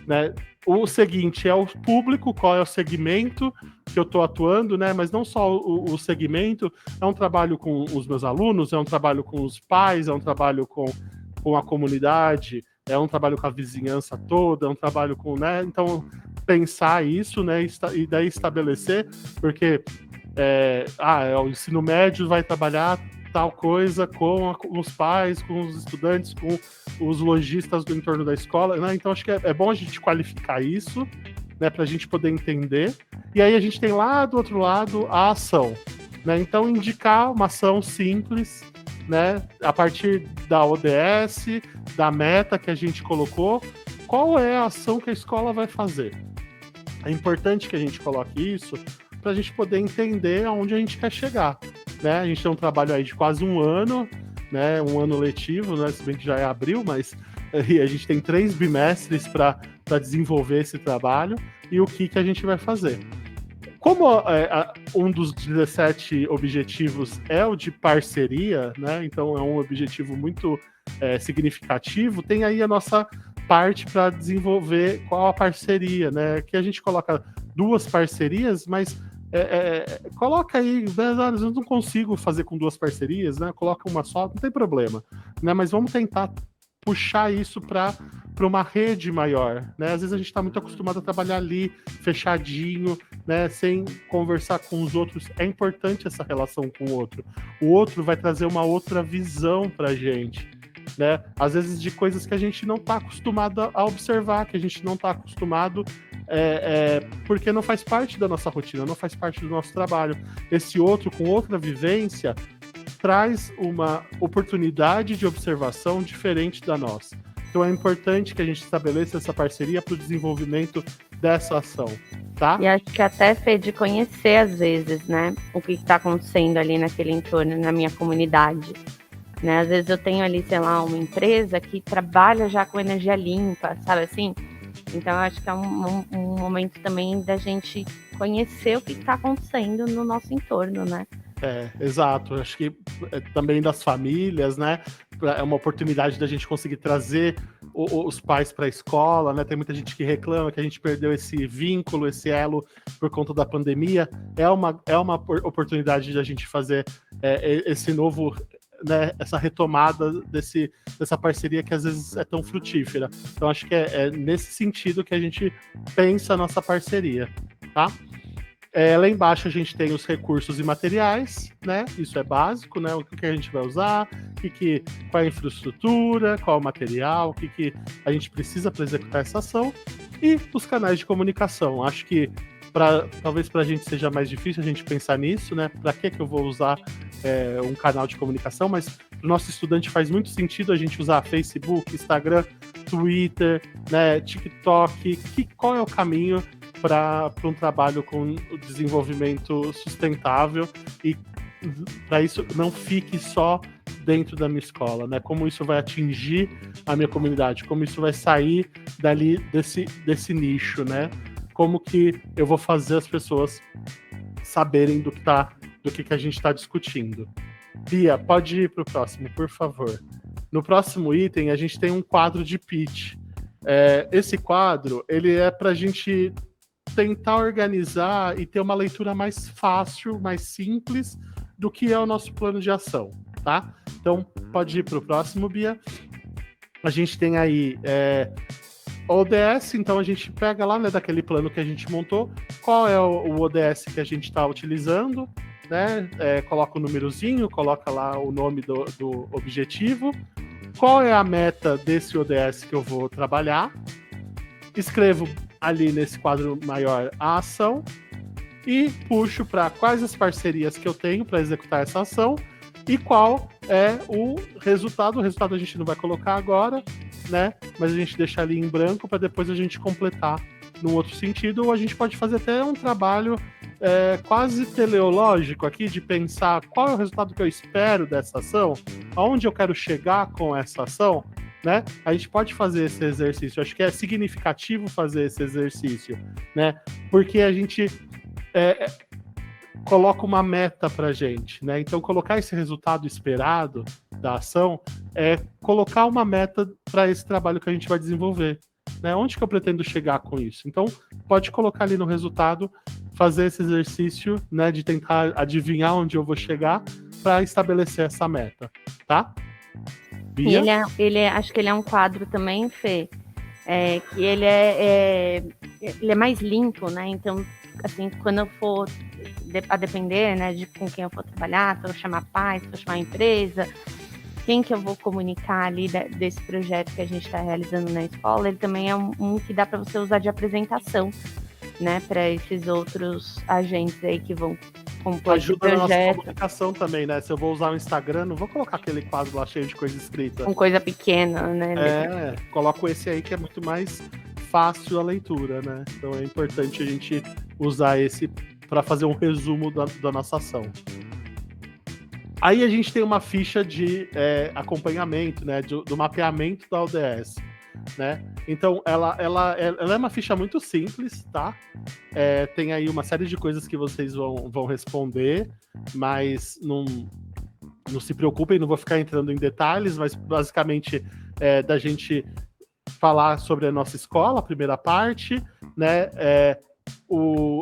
Né? O seguinte é o público, qual é o segmento que eu estou atuando, né? Mas não só o segmento, é um trabalho com os meus alunos, é um trabalho com os pais, é um trabalho com a comunidade, é um trabalho com a vizinhança toda, é um trabalho com, né? Então, pensar isso, né? E daí estabelecer, porque o ensino médio vai trabalhar tal coisa com os pais, com os estudantes, com os lojistas do entorno da escola, né? Então acho que é bom a gente qualificar isso, né, para a gente poder entender. E aí a gente tem lá do outro lado a ação, né? Então indicar uma ação simples, né, a partir da ODS, da meta que a gente colocou, qual é a ação que a escola vai fazer. É importante que a gente coloque isso para a gente poder entender aonde a gente quer chegar, né? A gente tem um trabalho aí de quase um ano, né? Um ano letivo, né? Se bem que já é abril, mas a gente tem 3 bimestres para desenvolver esse trabalho e o que a gente vai fazer. Como um dos 17 objetivos é o de parceria, né? Então é um objetivo muito significativo, tem aí a nossa parte para desenvolver qual a parceria, né? Que a gente coloca 2 parcerias, mas coloca aí, eu não consigo fazer com 2 parcerias, né? Coloca uma só, não tem problema, né? Mas vamos tentar puxar isso para uma rede maior, né? Às vezes a gente está muito acostumado a trabalhar ali, fechadinho, né? Sem conversar com os outros. É importante essa relação com o outro. O outro vai trazer uma outra visão para a gente, né? Às vezes de coisas que a gente não está acostumado a observar, que a gente não está acostumado porque não faz parte da nossa rotina, não faz parte do nosso trabalho. Esse outro, com outra vivência, traz uma oportunidade de observação diferente da nossa. Então é importante que a gente estabeleça essa parceria para o desenvolvimento dessa ação, tá? E acho que até, Fê, de conhecer às vezes, né, o que está acontecendo ali naquele entorno, na minha comunidade. Né? Às vezes eu tenho ali, sei lá, uma empresa que trabalha já com energia limpa, sabe assim? Então eu acho que é um momento também da gente conhecer o que está acontecendo no nosso entorno, né? Exato. Acho que também das famílias, né? É uma oportunidade da gente conseguir trazer os pais para a escola, né? Tem muita gente que reclama que a gente perdeu esse vínculo, esse elo por conta da pandemia. É uma oportunidade da gente fazer esse novo, né, essa retomada dessa parceria que às vezes é tão frutífera. Então acho que é nesse sentido que a gente pensa a nossa parceria, tá? Lá embaixo a gente tem os recursos e materiais, né? Isso é básico, né? O que a gente vai usar, qual é a infraestrutura, qual é o material, o que a gente precisa para executar essa ação, e os canais de comunicação. Acho que talvez para a gente seja mais difícil a gente pensar nisso, né? Para que eu vou usar um canal de comunicação, mas para o nosso estudante faz muito sentido a gente usar Facebook, Instagram, Twitter, né, TikTok. Qual é o caminho para um trabalho com o desenvolvimento sustentável e para isso não fique só dentro da minha escola, né? Como isso vai atingir a minha comunidade, como isso vai sair dali desse nicho, né? Como que eu vou fazer as pessoas saberem do que a gente está discutindo. Bia, pode ir para o próximo, por favor. No próximo item, a gente tem um quadro de pitch. Esse quadro, ele é para a gente tentar organizar e ter uma leitura mais fácil, mais simples do que é o nosso plano de ação, tá? Então, pode ir para o próximo, Bia. A gente tem aí ODS, então a gente pega lá, né, daquele plano que a gente montou, qual é o ODS que a gente está utilizando, né? Coloca o númerozinho, coloca lá o nome do objetivo, qual é a meta desse ODS que eu vou trabalhar, escrevo ali nesse quadro maior a ação e puxo para quais as parcerias que eu tenho para executar essa ação e qual é o resultado. O resultado a gente não vai colocar agora, né? Mas a gente deixa ali em branco para depois a gente completar num outro sentido, ou a gente pode fazer até um trabalho quase teleológico aqui, de pensar qual é o resultado que eu espero dessa ação, aonde eu quero chegar com essa ação, né? A gente pode fazer esse exercício. Acho que é significativo fazer esse exercício, né? Porque a gente coloca uma meta pra gente, né? Então, colocar esse resultado esperado da ação é colocar uma meta para esse trabalho que a gente vai desenvolver, né? Onde que eu pretendo chegar com isso? Então, pode colocar ali no resultado, fazer esse exercício, né, de tentar adivinhar onde eu vou chegar para estabelecer essa meta, tá? Bia? Acho que ele é um quadro também, Fê, que ele é mais limpo, né? Então, assim, quando eu for a depender, né, de com quem eu for trabalhar, se eu chamar pai, se eu chamar empresa, quem que eu vou comunicar ali desse projeto que a gente está realizando na escola, ele também é um que dá para você usar de apresentação, né, para esses outros agentes aí que vão compor esse Ajuda na nossa projeto. comunicação também, né? Se eu vou usar o Instagram, não vou colocar aquele quadro lá cheio de coisa escrita. Com coisa pequena, né? Coloco esse aí que é muito mais fácil a leitura, né? Então é importante a gente usar esse para fazer um resumo da nossa ação. Aí a gente tem uma ficha de acompanhamento, né? Do mapeamento da ODS, né? Então ela é uma ficha muito simples, tá? Tem aí uma série de coisas que vocês vão responder, mas não se preocupem, não vou ficar entrando em detalhes, mas basicamente da gente falar sobre a nossa escola, a primeira parte, né?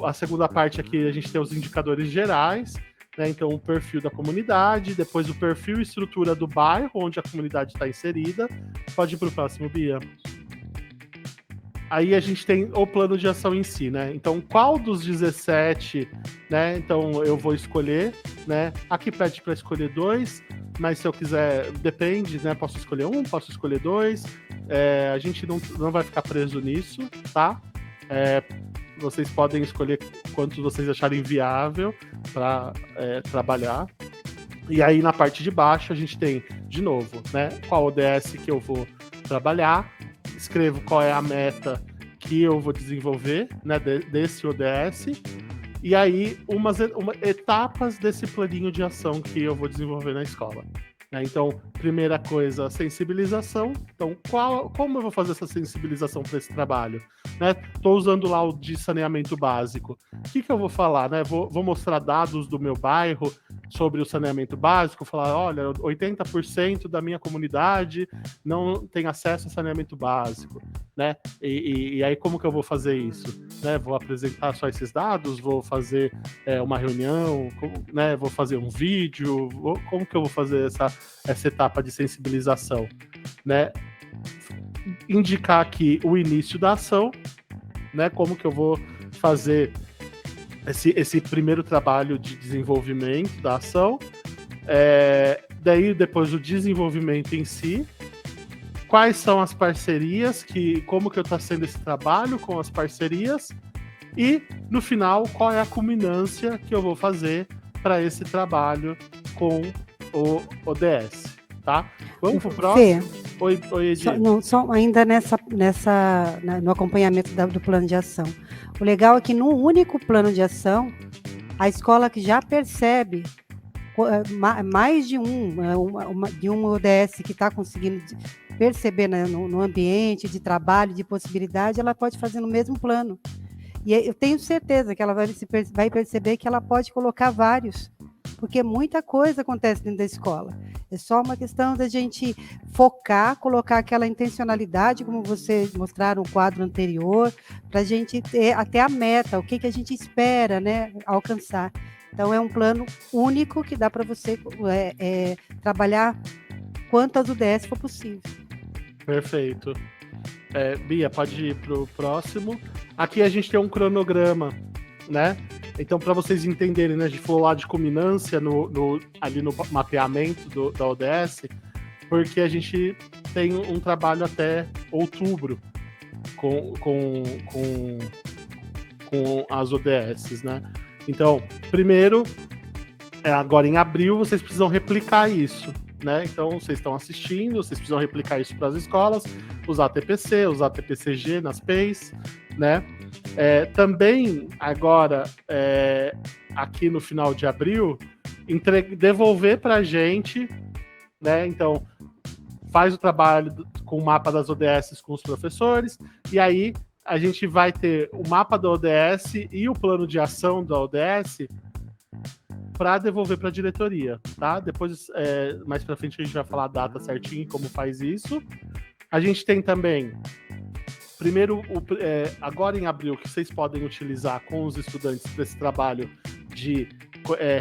A segunda parte aqui a gente tem os indicadores gerais, né? Então o perfil da comunidade, depois o perfil e estrutura do bairro onde a comunidade está inserida. Pode ir para o próximo, Bia. Aí a gente tem o plano de ação em si, né? Então, qual dos 17, né? Então, eu vou escolher, né? Aqui pede para escolher 2, mas se eu quiser, depende, né? Posso escolher 1, posso escolher 2. A gente não vai ficar preso nisso, tá? Vocês podem escolher quantos vocês acharem viável para trabalhar. E aí, na parte de baixo, a gente tem, de novo, né? Qual ODS que eu vou trabalhar. Escrevo qual é a meta que eu vou desenvolver, né, desse ODS, e aí etapas desse planinho de ação que eu vou desenvolver na escola. Né? Então, primeira coisa, sensibilização. Então, como eu vou fazer essa sensibilização para esse trabalho? Estou usando lá o de saneamento básico. O que eu vou falar? Né? Vou mostrar dados do meu bairro sobre o saneamento básico, falar, olha, 80% da minha comunidade não tem acesso a saneamento básico. Né? E aí, como que eu vou fazer isso? Né? Vou apresentar só esses dados? Vou fazer uma reunião? Né? Vou fazer um vídeo? Como que eu vou fazer essa etapa de sensibilização? Né? Indicar aqui o início da ação, né? Como que eu vou fazer esse primeiro trabalho de desenvolvimento da ação. Daí, depois, o desenvolvimento em si. Quais são as parcerias, como que está sendo esse trabalho com as parcerias, e, no final, qual é a culminância que eu vou fazer para esse trabalho com o ODS, tá? Vamos pro próximo? Oi, Edi. Só ainda no acompanhamento do plano de ação. O legal é que no único plano de ação, a escola que já percebe mais de um ODS que está conseguindo perceber, né, no ambiente de trabalho, de possibilidade, ela pode fazer no mesmo plano. E eu tenho certeza que ela vai perceber que ela pode colocar vários, porque muita coisa acontece dentro da escola. É só uma questão da gente focar, colocar aquela intencionalidade, como vocês mostraram no quadro anterior, para a gente ter até a meta, o que a gente espera, né, alcançar. Então, é um plano único que dá para você trabalhar quantas UDS for possível. Perfeito. Bia, pode ir para o próximo. Aqui a gente tem um cronograma, né? Então, para vocês entenderem, né, a gente falou lá de culminância ali no mapeamento da ODS, porque a gente tem um trabalho até outubro com as ODS, né? Então, primeiro, agora em abril, vocês precisam replicar isso, né? Então, vocês estão assistindo, vocês precisam replicar isso para as escolas, usar TPC, usar TPCG nas PEIs, né? Também, agora, aqui no final de abril, devolver para a gente, né? Então, faz o trabalho com o mapa das ODS com os professores, e aí a gente vai ter o mapa da ODS e o plano de ação da ODS para devolver para a diretoria, tá? Depois, mais para frente, a gente vai falar a data certinho e como faz isso. A gente tem também, primeiro, agora em abril, que vocês podem utilizar com os estudantes para esse trabalho de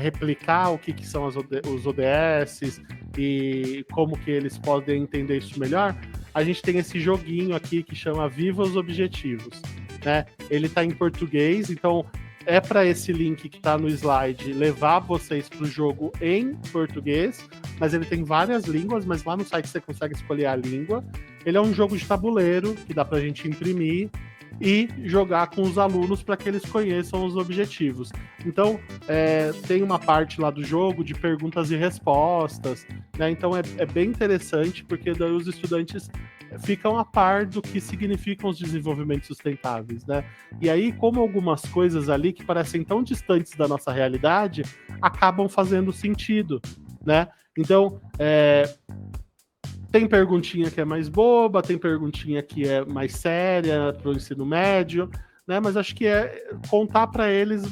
replicar o que são os ODS e como que eles podem entender isso melhor. A gente tem esse joguinho aqui que chama Viva os Objetivos, né? Ele está em português, então é para esse link que está no slide levar vocês para o jogo em português, mas ele tem várias línguas, mas lá no site você consegue escolher a língua. Ele é um jogo de tabuleiro que dá para a gente imprimir e jogar com os alunos para que eles conheçam os objetivos. Então, tem uma parte lá do jogo de perguntas e respostas, né? Então é bem interessante, porque daí os estudantes ficam a par do que significam os desenvolvimentos sustentáveis, né? E aí, como algumas coisas ali que parecem tão distantes da nossa realidade, acabam fazendo sentido, né? Então, tem perguntinha que é mais boba, tem perguntinha que é mais séria para o ensino médio, né? Mas acho que é contar para eles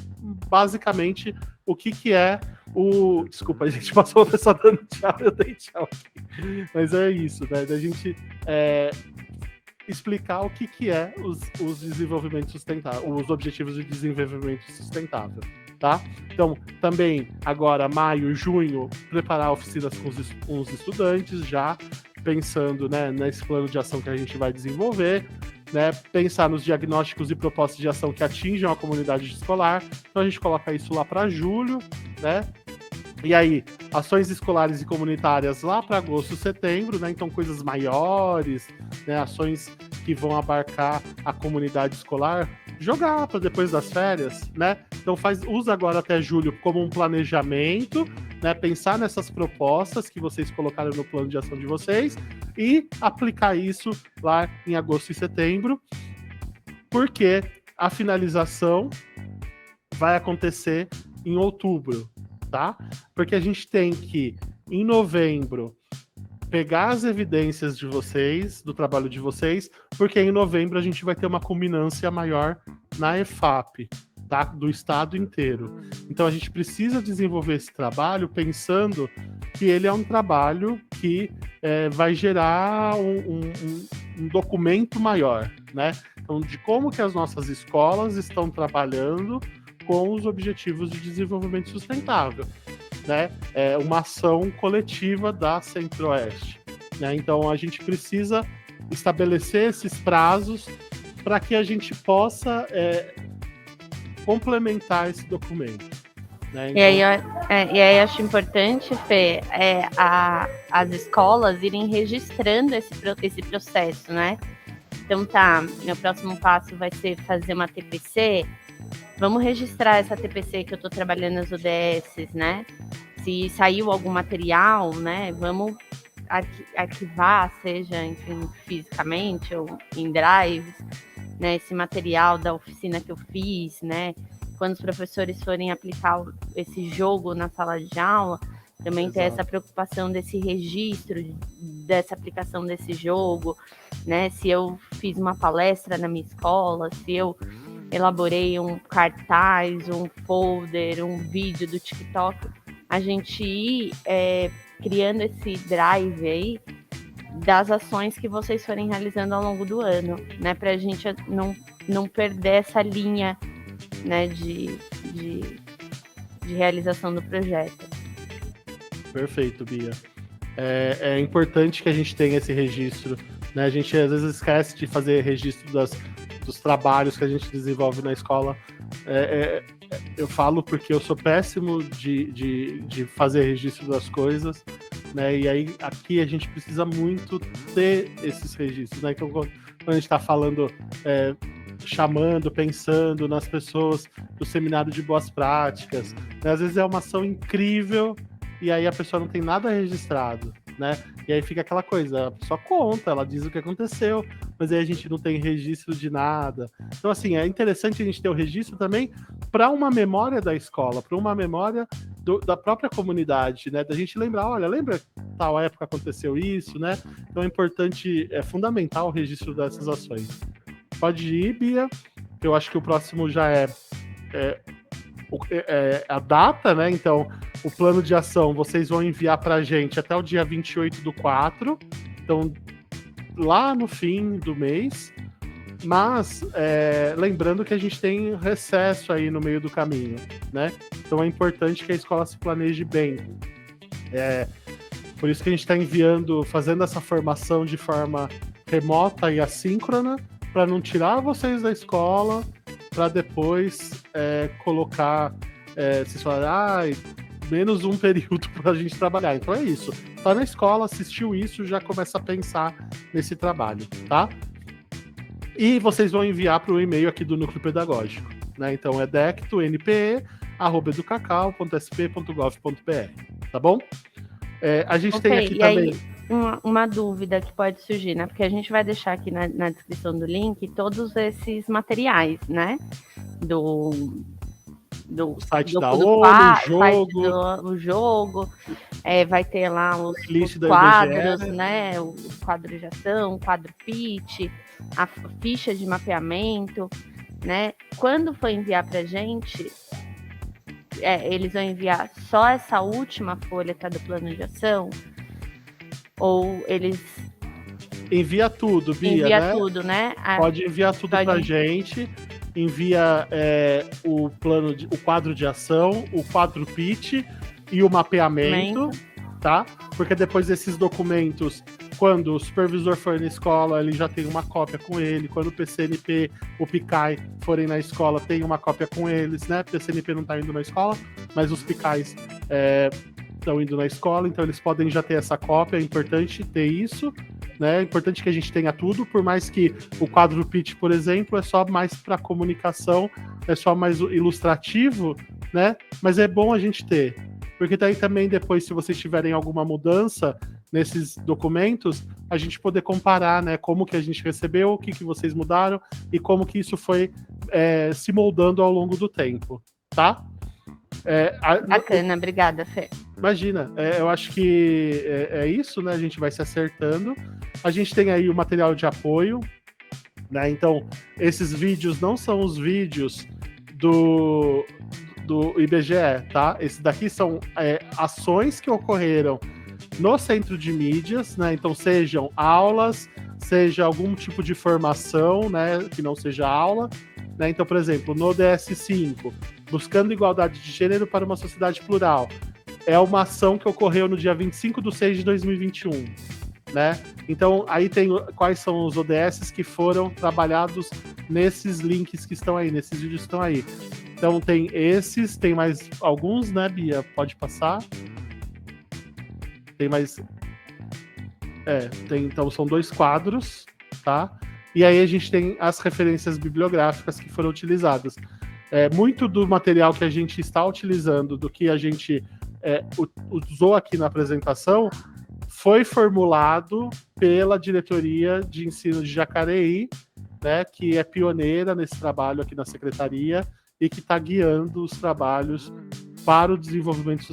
basicamente o que é o... Desculpa, a gente passou uma pessoa dando tchau, eu dei tchau aqui. Mas é isso, né? Da gente explicar o que é os desenvolvimentos sustentáveis, os objetivos de desenvolvimento sustentável, tá? Então, também agora, maio, junho, preparar oficinas com os estudantes, já pensando, né, nesse plano de ação que a gente vai desenvolver, né, pensar nos diagnósticos e propostas de ação que atinjam a comunidade escolar. Então a gente coloca isso lá para julho, né? E aí, ações escolares e comunitárias lá para agosto, setembro, né? Então coisas maiores, né, ações que vão abarcar a comunidade escolar, jogar para depois das férias, né? Então usa agora até julho como um planejamento, né? Pensar nessas propostas que vocês colocaram no plano de ação de vocês e aplicar isso lá em agosto e setembro, porque a finalização vai acontecer em outubro, tá? Porque a gente tem que, em novembro, pegar as evidências de vocês, do trabalho de vocês, porque em novembro a gente vai ter uma culminância maior na EFAP, tá? Do estado inteiro. Então a gente precisa desenvolver esse trabalho pensando que ele é um trabalho que vai gerar um documento maior, né? Então, de como que as nossas escolas estão trabalhando com os objetivos de desenvolvimento sustentável, né? É uma ação coletiva da Centro-Oeste, né? Então a gente precisa estabelecer esses prazos para que a gente possa complementar esse documento, né? Então... E aí acho importante, Fê, as escolas irem registrando esse processo, né? Então meu próximo passo vai ser fazer uma TPC. Vamos registrar essa TPC que eu estou trabalhando nas ODS, né? Se saiu algum material, né? Vamos arquivar, seja, enfim, fisicamente ou em drives, né? Esse material da oficina que eu fiz, né? Quando os professores forem aplicar esse jogo na sala de aula, também Exato. Ter essa preocupação desse registro, dessa aplicação desse jogo, né? Se eu fiz uma palestra na minha escola, se eu elaborei um cartaz, um folder, um vídeo do TikTok, a gente ir criando esse drive aí das ações que vocês forem realizando ao longo do ano, né? Para a gente não perder essa linha, né, de realização do projeto. Perfeito, Bia. É importante que a gente tenha esse registro, né? A gente às vezes esquece de fazer registro dos trabalhos que a gente desenvolve na escola. Eu falo porque eu sou péssimo de fazer registro das coisas, né? E aí aqui a gente precisa muito ter esses registros, né? Então, quando a gente está falando, chamando, pensando nas pessoas do seminário de boas práticas, né? Às vezes é uma ação incrível e aí a pessoa não tem nada registrado, né? E aí fica aquela coisa, a pessoa conta, ela diz o que aconteceu, mas aí a gente não tem registro de nada. Então, assim, é interessante a gente ter o registro também para uma memória da escola, para uma memória da própria comunidade, né? Da gente lembrar, olha, lembra tal época aconteceu isso, né? Então é importante, é fundamental o registro dessas ações. Pode ir, Bia, eu acho que o próximo já é a data, né? Então, o plano de ação vocês vão enviar para a gente até o dia 28/4. Então, lá no fim do mês. Mas, lembrando que a gente tem recesso aí no meio do caminho, né? Então, é importante que a escola se planeje bem. Por isso que a gente está fazendo essa formação de forma remota e assíncrona, para não tirar vocês da escola, para depois colocar, vocês falarem, menos um período para a gente trabalhar. Então é isso. Tá na escola, assistiu isso, já começa a pensar nesse trabalho, tá? E vocês vão enviar para o e-mail aqui do Núcleo Pedagógico, né? Então é decto.npe@educacau.sp.gov.br, tá bom? A gente tem aqui também... Aí, uma dúvida que pode surgir, né? Porque a gente vai deixar aqui na descrição do link todos esses materiais, né? Do site da ONU, o jogo, vai ter lá os da quadros, IBGE, né? O quadro de ação, o quadro pitch, a ficha de mapeamento, né? Quando for enviar pra gente, eles vão enviar só essa última folha que é do plano de ação, ou eles... Envia tudo, Bia, envia tudo, né? Pode enviar tudo pra gente. Envia o quadro de ação, o quadro pitch e o mapeamento, tá? Porque depois desses documentos, quando o supervisor for na escola, ele já tem uma cópia com ele. Quando o PCNP, o PICAI forem na escola, tem uma cópia com eles, né? O PCNP não tá indo na escola, mas os PICAIs estão indo na escola, então eles podem já ter essa cópia. É importante ter isso, né? É importante que a gente tenha tudo, por mais que o quadro pitch, por exemplo, é só mais para comunicação, é só mais ilustrativo, né? Mas é bom a gente ter, porque daí também depois, se vocês tiverem alguma mudança nesses documentos, a gente poder comparar, né? Como que a gente recebeu, o que vocês mudaram e como que isso foi se moldando ao longo do tempo, tá? Bacana, obrigada, Fê. Imagina, eu acho que é isso, né? A gente vai se acertando. A gente tem aí o material de apoio, né? Então, esses vídeos não são os vídeos do IBGE, tá? Esses daqui são ações que ocorreram no centro de mídias, né? Então, sejam aulas, seja algum tipo de formação, né? Que não seja aula, né? Então, por exemplo, no DS5, Buscando Igualdade de Gênero para uma Sociedade Plural, é uma ação que ocorreu no dia 25/6/2021, né? Então, aí tem quais são os ODS que foram trabalhados nesses links que estão aí, nesses vídeos que estão aí. Então, tem esses, tem mais alguns, né, Bia? Pode passar. Tem mais... então, são 2 quadros, tá? E aí a gente tem as referências bibliográficas que foram utilizadas. Muito do material que a gente está utilizando, do que a gente usou aqui na apresentação, foi formulado pela Diretoria de Ensino de Jacareí, né, que é pioneira nesse trabalho aqui na Secretaria e que está guiando os trabalhos para o desenvolvimento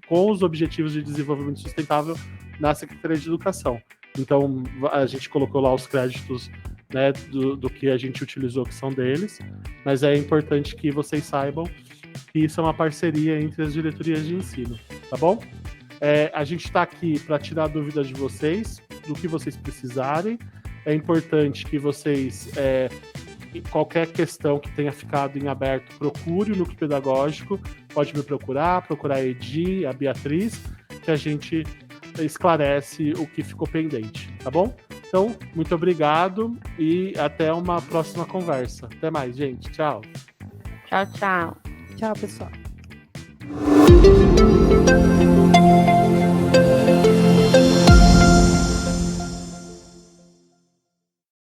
com os Objetivos de Desenvolvimento Sustentável na Secretaria de Educação. Então, a gente colocou lá os créditos, né, do que a gente utilizou, que são deles, mas é importante que vocês saibam que isso é uma parceria entre as diretorias de ensino, tá bom? A gente está aqui para tirar dúvidas de vocês, do que vocês precisarem. É importante que vocês, qualquer questão que tenha ficado em aberto, procure o Núcleo Pedagógico, pode me procurar a Edi, a Beatriz, que a gente esclarece o que ficou pendente, tá bom? Então, muito obrigado e até uma próxima conversa. Até mais, gente. Tchau. Tchau, tchau. Tchau, pessoal.